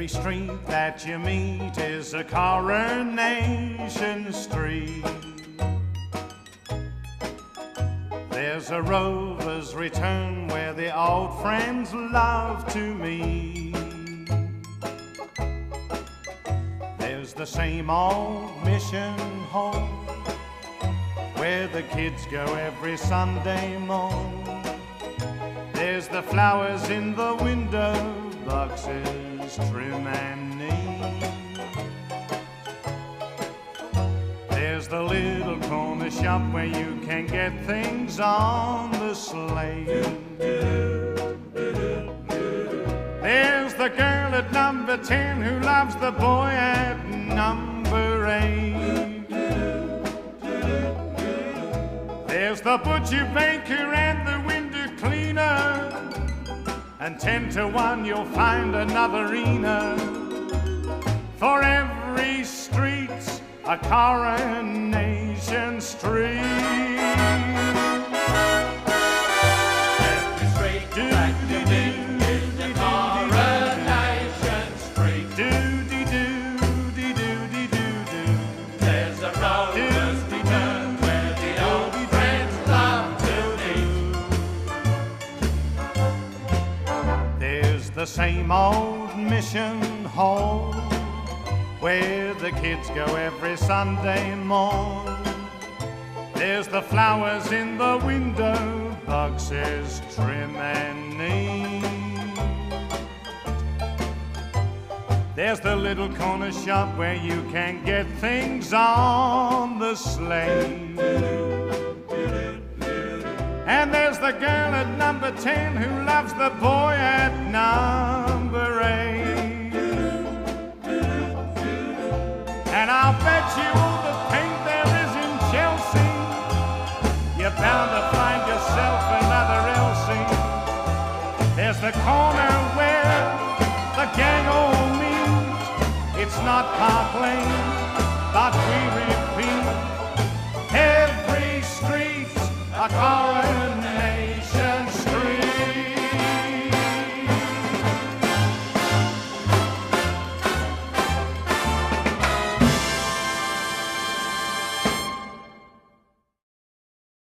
Every street that you meet is a Coronation Street. There's a rover's return where the old friends love to meet. There's the same old mission hall where the kids go every Sunday morn. There's the flowers in the window boxes, trim and neat. There's the little corner shop where you can get things on the slate. There's the girl at number 10 who loves the boy at number 8. There's the butcher, baker and the window cleaner, and 10 to 1 you'll find another Ena. For every street's a Coronation Street. Every street that you meet is a Coronation Street. There's a rover's return where the old friends love to meet. There's the same old mission hall where the kids go every Sunday morn. There's the flowers in the window boxes, trim and neat. There's the little corner shop where you can get things on the slate. And there's the girl at number 10 who loves the boy at number 8. And I'll bet you all the paint there is in Chelsea, you're bound to find yourself another Elsie. There's the corner where the gang all meet. It's not Park Lane,